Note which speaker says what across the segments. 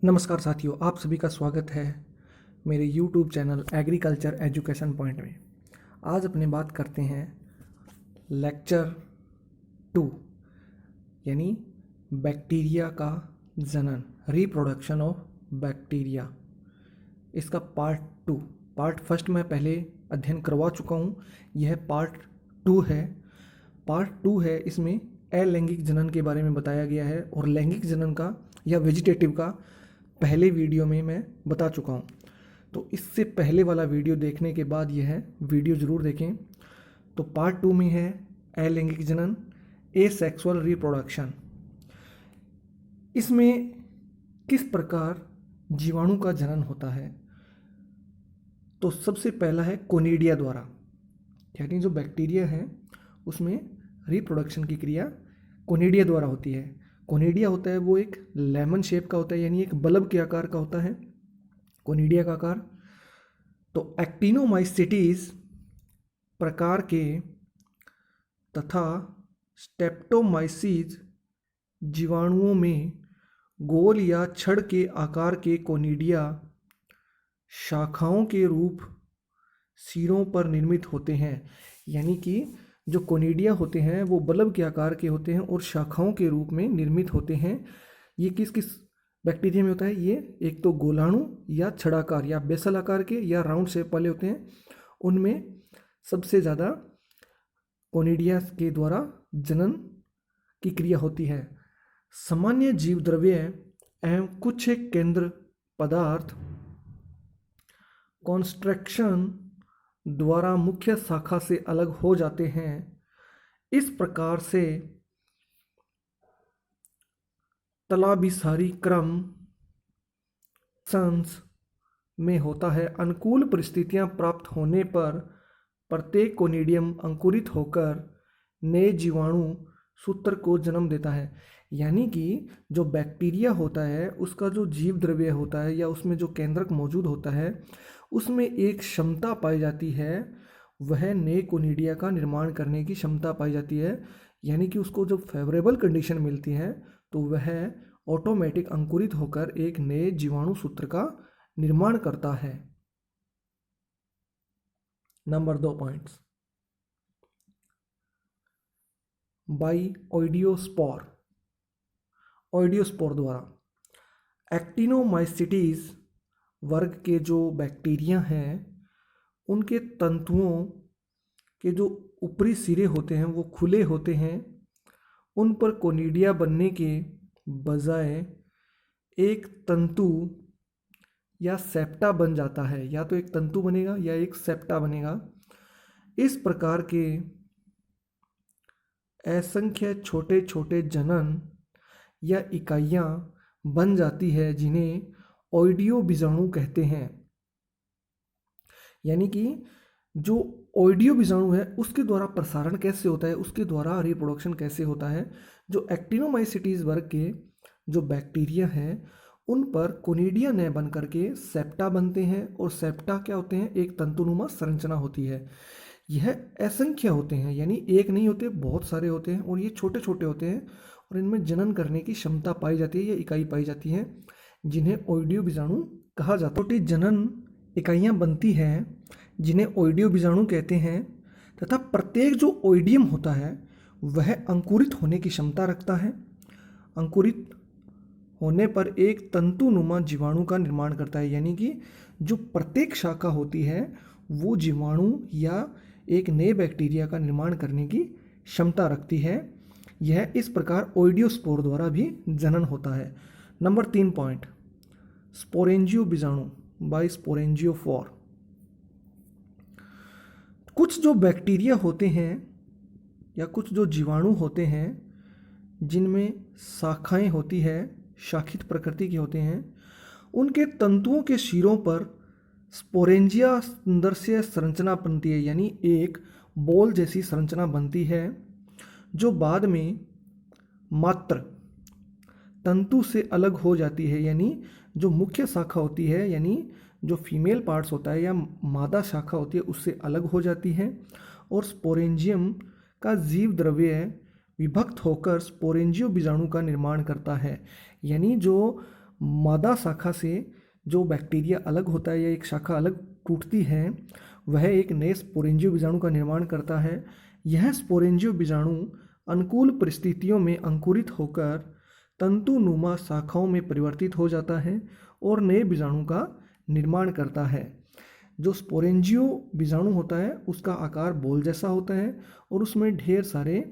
Speaker 1: नमस्कार साथियों, आप सभी का स्वागत है मेरे YouTube channel agriculture education point में। आज अपने बात करते हैं लेक्चर 2 यानी बैक्टीरिया का जनन, रिप्रोडक्शन ऑफ बैक्टीरिया। इसका पार्ट फर्स्ट मैं पहले अध्ययन करवा चुका हूँ। यह पार्ट 2 है। इसमें अलैंगिक जनन के बारे में बताया गया है और लैंगिक जनन का या वेजिटेटिव का पहले वीडियो में मैं बता चुका हूँ। तो इससे पहले वाला वीडियो देखने के बाद यह वीडियो ज़रूर देखें। तो पार्ट 2 में है अलैंगिक जनन, एसेक्सुअल रिप्रोडक्शन। इसमें किस प्रकार जीवाणु का जनन होता है। तो सबसे पहला है कोनिडिया द्वारा, यानी जो बैक्टीरिया है उसमें रिप्रोडक्शन की क्रिया कोनिडिया द्वारा होती है। कोनिडिया होता है वो एक लेमन शेप का होता है, यानी एक बल्ब के आकार का होता है कोनिडिया का आकार। तो एक्टिनोमाइसीटीज प्रकार के तथा स्टेप्टोमाइसीज जीवाणुओं में गोल या छड़ के आकार के कोनिडिया शाखाओं के रूप सिरों पर निर्मित होते हैं। यानी कि जो कोनिडिया होते हैं वो बल्ब के आकार के होते हैं और शाखाओं के रूप में निर्मित होते हैं। ये किस किस बैक्टीरिया में होता है? ये एक तो गोलाणु या छड़ाकार या बेसल आकार के या राउंड शेप वाले होते हैं। उनमें सबसे ज़्यादा कोनिडिया के द्वारा जनन की क्रिया होती है। सामान्य जीव द्रव्य एवं कुछ केंद्र पदार्थ कॉन्स्ट्रक्शन द्वारा मुख्य शाखा से अलग हो जाते हैं। इस प्रकार से तलाभिसारी क्रम संस में होता है। अनुकूल परिस्थितियां प्राप्त होने पर प्रत्येक कोनिडियम अंकुरित होकर नए जीवाणु सूत्र को जन्म देता है। यानी कि जो बैक्टीरिया होता है उसका जो जीव द्रव्य होता है या उसमें जो केंद्रक मौजूद होता है उसमें एक क्षमता पाई जाती है, वह नए कोनिडिया का निर्माण करने की क्षमता पाई जाती है। यानी कि उसको जब फेवरेबल कंडीशन मिलती है तो वह ऑटोमेटिक अंकुरित होकर एक नए जीवाणु सूत्र का निर्माण करता है। नंबर 2 पॉइंट्स, बाई ओइडियोस्पोर द्वारा एक्टिनोमाइसीटीज वर्ग के जो बैक्टीरिया हैं उनके तंतुओं के जो ऊपरी सिरे होते हैं वो खुले होते हैं। उन पर कोनिडिया बनने के बजाय एक तंतु या सेप्टा बन जाता है। या तो एक तंतु बनेगा या एक सेप्टा बनेगा। इस प्रकार के असंख्य छोटे छोटे जनन या इकाइयाँ बन जाती है जिन्हें ओइडियो बीजाणु कहते हैं। यानी कि जो ओइडियो बीजाणु है उसके द्वारा प्रसारण कैसे होता है, उसके द्वारा रिप्रोडक्शन कैसे होता है। जो एक्टिनोमाइसीटीज वर्ग के जो बैक्टीरिया हैं उन पर कोनिडिया न बन करके सेप्टा बनते हैं और सेप्टा क्या होते हैं? एक तंतुनुमा संरचना होती है। यह असंख्य होते हैं, यानी एक नहीं होते, बहुत सारे होते हैं और ये छोटे छोटे होते हैं और इनमें जनन करने की क्षमता पाई जाती है या इकाई पाई जाती है जिन्हें ओइडियो बीजाणु कहा जाता है। छोटी जनन इकाइयाँ बनती हैं जिन्हें ओइडियो बीजाणु कहते हैं तथा प्रत्येक जो ओइडियम होता है वह अंकुरित होने की क्षमता रखता है। अंकुरित होने पर एक तंतुनुमा जीवाणु का निर्माण करता है। यानी कि जो प्रत्येक शाखा होती है वो जीवाणु या एक नए बैक्टीरिया का निर्माण करने की क्षमता रखती है। यह इस प्रकार ओइडियोस्पोर द्वारा भी जनन होता है। नंबर 3 पॉइंट, स्पोरेंजियो बीजाणु बाय स्पोरेंजियोफोर। कुछ जो बैक्टीरिया होते हैं या कुछ जो जीवाणु होते हैं जिनमें शाखाएं होती है, शाखित प्रकृति के होते हैं, उनके तंतुओं के शिरों पर स्पोरेंजिया संदर्शीय संरचना बनती है। यानी एक बॉल जैसी संरचना बनती है जो बाद में मात्र तंतु से अलग हो जाती है। यानी जो मुख्य शाखा होती है, यानी जो फीमेल पार्ट्स होता है या मादा शाखा होती है उससे अलग हो जाती है और स्पोरेंजियम का जीव द्रव्य विभक्त होकर स्पोरेंजियो बीजाणु का निर्माण करता है। यानी जो मादा शाखा से जो बैक्टीरिया अलग होता है या एक शाखा अलग टूटती है, वह एक नए स्पोरेंजियो बीजाणु का निर्माण करता है। यह स्पोरेंजियो बीजाणु अनुकूल परिस्थितियों में अंकुरित होकर तंतुनुमा शाखाओं में परिवर्तित हो जाता है और नए बीजाणु का निर्माण करता है। जो स्पोरेंजियो बीजाणु होता है उसका आकार बॉल जैसा होता है और उसमें ढेर सारे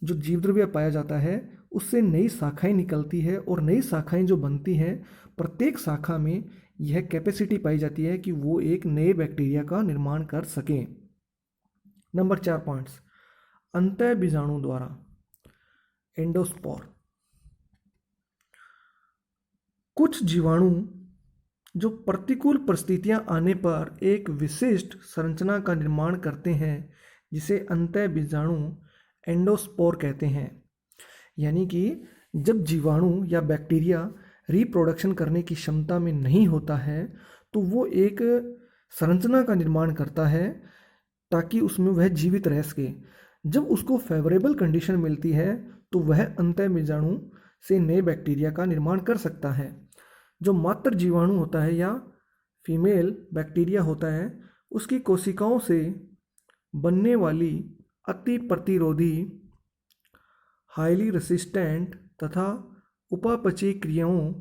Speaker 1: जो जीवद्रव्य पाया जाता है, उससे नई शाखाएं निकलती है और नई शाखाएं जो बनती हैं, प्रत्येक शाखा में यह कैपेसिटी पाई जाती है कि वो एक नए बैक्टीरिया का निर्माण कर सकें। नंबर 4 पॉइंट्स, अंतः बीजाणु द्वारा एंडोस्पोर। कुछ जीवाणु जो प्रतिकूल परिस्थितियां आने पर एक विशिष्ट संरचना का निर्माण करते हैं, जिसे अंतः बीजाणु एंडोस्पोर कहते हैं। यानी कि जब जीवाणु या बैक्टीरिया रिप्रोडक्शन करने की क्षमता में नहीं होता है, तो वो एक संरचना का निर्माण करता है ताकि उसमें वह जीवित रह सके। जब उसको फेवरेबल कंडीशन मिलती है तो वह अंतः बीजाणु से नए बैक्टीरिया का निर्माण कर सकता है। जो मात्र जीवाणु होता है या फीमेल बैक्टीरिया होता है, उसकी कोशिकाओं से बनने वाली अति प्रतिरोधी, हाईली रेसिस्टेंट तथा उपापचयी क्रियाओं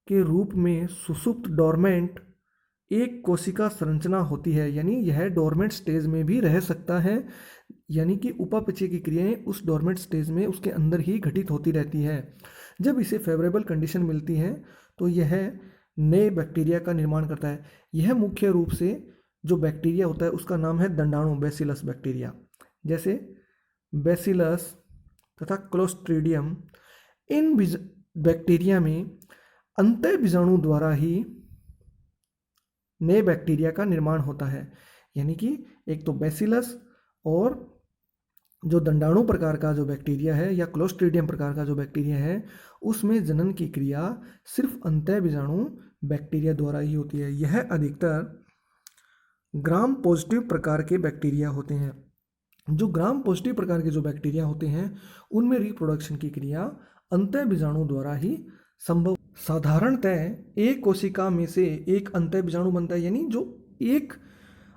Speaker 1: के रूप में सुसुप्त डोरमेंट एक कोशिका संरचना होती है। यानी यह डोरमेंट स्टेज में भी रह सकता है, यानी कि उपापचय की क्रियाएं उस डोरमेंट स्टेज में उसके अंदर ही घटित होती रहती है। जब इसे फेवरेबल कंडीशन मिलती है तो यह नए बैक्टीरिया का निर्माण करता है। यह मुख्य रूप से जो बैक्टीरिया होता है उसका नाम है दंडाणु, बैसिलस बैक्टीरिया। जैसे बैसिलस तथा क्लोस्ट्रीडियम, इन बैक्टीरिया में अंतः बीजाणु द्वारा ही नए बैक्टीरिया का निर्माण होता है। यानी कि एक तो बैसिलस और जो दंडाणु प्रकार का जो बैक्टीरिया है या क्लोस्ट्रीडियम प्रकार का जो बैक्टीरिया है, उसमें जनन की क्रिया सिर्फ अंतः बीजाणु बैक्टीरिया द्वारा ही होती है। यह अधिकतर ग्राम पॉजिटिव प्रकार के बैक्टीरिया होते हैं। जो ग्राम पॉजिटिव प्रकार के जो बैक्टीरिया होते हैं उनमें रिप्रोडक्शन की क्रिया अंतः बीजाणु द्वारा ही संभव। साधारणतः एक कोशिका में से एक अंतः बीजाणु बनता है। यानी जो एक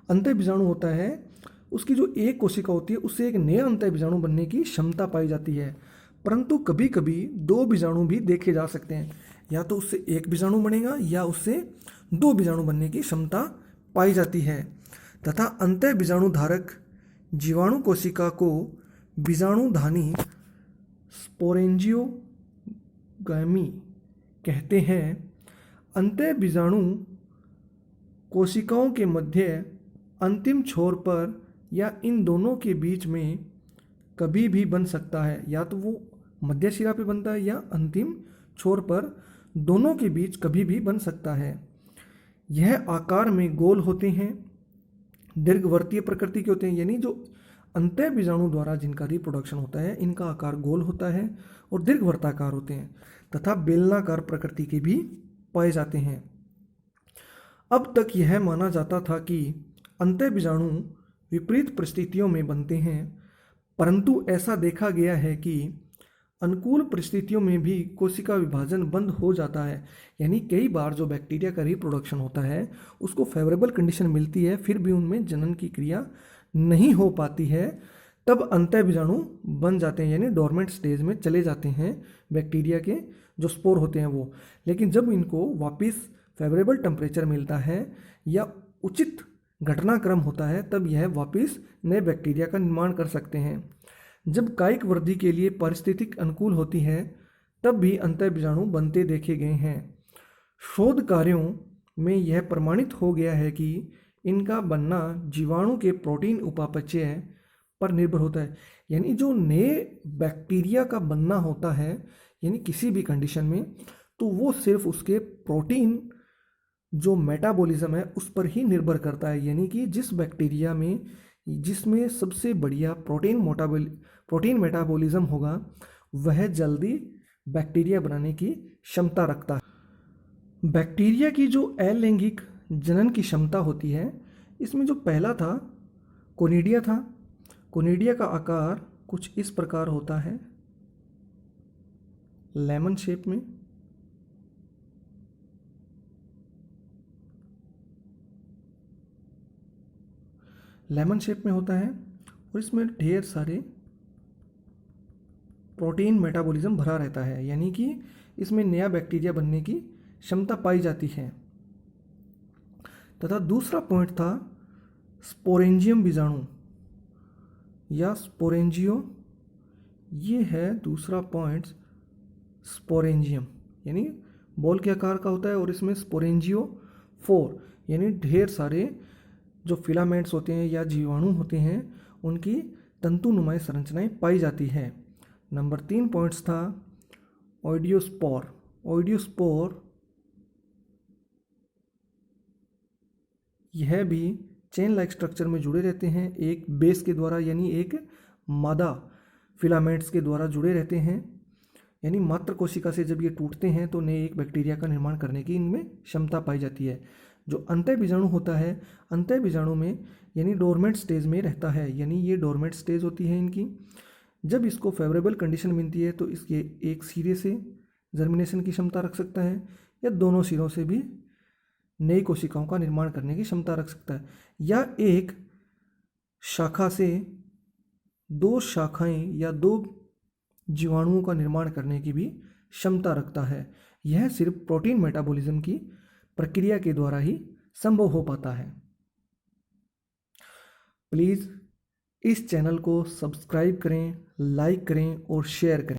Speaker 1: अंतः बीजाणु होता है उसकी जो एक कोशिका होती है उससे एक नया अंतः बीजाणु बनने की क्षमता पाई जाती है। परंतु कभी कभी दो बीजाणु भी देखे जा सकते हैं, या तो उससे एक बीजाणु बनेगा या उससे दो बीजाणु बनने की क्षमता पाई जाती है। तथा अंतः बीजाणु धारक जीवाणु कोशिका को बीजाणुधानी स्पोरेंजियोगामी कहते हैं। अंतः बीजाणु कोशिकाओं के मध्य अंतिम छोर पर या इन दोनों के बीच में कभी भी बन सकता है। या तो वो मध्य शिरा पे बनता है या अंतिम छोर पर, दोनों के बीच कभी भी बन सकता है। यह आकार में गोल होते हैं, दीर्घवर्तीय प्रकृति के होते हैं। यानी जो अंतः बीजाणु द्वारा जिनका रिप्रोडक्शन होता है इनका आकार गोल होता है और दीर्घवर्ताकार होते हैं तथा बेलनाकार प्रकृति के भी पाए जाते हैं। अब तक यह माना जाता था कि अंतः बीजाणु विपरीत परिस्थितियों में बनते हैं, परंतु ऐसा देखा गया है कि अनुकूल परिस्थितियों में भी कोशिका विभाजन बंद हो जाता है। यानी कई बार जो बैक्टीरिया का रिप्रोडक्शन होता है उसको फेवरेबल कंडीशन मिलती है, फिर भी उनमें जनन की क्रिया नहीं हो पाती है, तब अंतः बीजाणु बन जाते हैं। यानी डोरमेंट स्टेज में चले जाते हैं बैक्टीरिया के जो स्पोर होते हैं वो। लेकिन जब इनको वापस फेवरेबल टेम्परेचर मिलता है या उचित घटनाक्रम होता है, तब यह वापस नए बैक्टीरिया का निर्माण कर सकते हैं। जब कायिक वृद्धि के लिए परिस्थितिक अनुकूल होती है तब भी अंतः बीजाणु बनते देखे गए हैं। शोध कार्यों में यह प्रमाणित हो गया है कि इनका बनना जीवाणु के प्रोटीन उपापचय पर निर्भर होता है। यानी जो नए बैक्टीरिया का बनना होता है यानी किसी भी कंडीशन में, तो वो सिर्फ उसके प्रोटीन जो मेटाबॉलिज्म है उस पर ही निर्भर करता है। यानी कि जिस बैक्टीरिया में जिसमें सबसे बढ़िया प्रोटीन मेटाबॉलिज्म होगा वह जल्दी बैक्टीरिया बनाने की क्षमता रखता है। बैक्टीरिया की जो अलैंगिक जनन की क्षमता होती है, इसमें जो पहला था कोनिडिया था। कोनिडिया का आकार कुछ इस प्रकार होता है, लेमन शेप में। लेमन शेप में होता है और इसमें ढेर सारे प्रोटीन मेटाबॉलिज्म भरा रहता है, यानी कि इसमें नया बैक्टीरिया बनने की क्षमता पाई जाती है। तथा दूसरा पॉइंट था स्पोरेंजियम बीजाणु या स्पोरेंजियो, ये है दूसरा पॉइंट स्पोरेंजियम, यानी बॉल के आकार का होता है और इसमें स्पोरेंजियो 4 यानी ढेर सारे जो फिलामेंट्स होते हैं या जीवाणु होते हैं उनकी तंतुनुमा संरचनाएं पाई जाती है। नंबर 3 पॉइंट्स था ओइडियोस्पोर। ओइडियोस्पोर यह भी चेन लाइक स्ट्रक्चर में जुड़े रहते हैं एक बेस के द्वारा, यानी एक मादा फिलामेंट्स के द्वारा जुड़े रहते हैं, यानी मात्र कोशिका से जब ये टूटते हैं तो नए एक बैक्टीरिया का निर्माण करने की इनमें क्षमता पाई जाती है। जो अंतः बीजाणु होता है, अंतः बीजाणु में यानी डोरमेंट स्टेज में रहता है, यानी ये डोरमेंट स्टेज होती है इनकी। जब इसको फेवरेबल कंडीशन मिलती है तो इसके एक सिरे से जर्मिनेशन की क्षमता रख सकता है या दोनों सिरों से भी नई कोशिकाओं का निर्माण करने की क्षमता रख सकता है, या एक शाखा से 2 शाखाएं या 2 जीवाणुओं का निर्माण करने की भी क्षमता रखता है। यह सिर्फ प्रोटीन मेटाबॉलिज्म की प्रक्रिया के द्वारा ही संभव हो पाता है। प्लीज़ इस चैनल को सब्सक्राइब करें, लाइक करें और शेयर करें।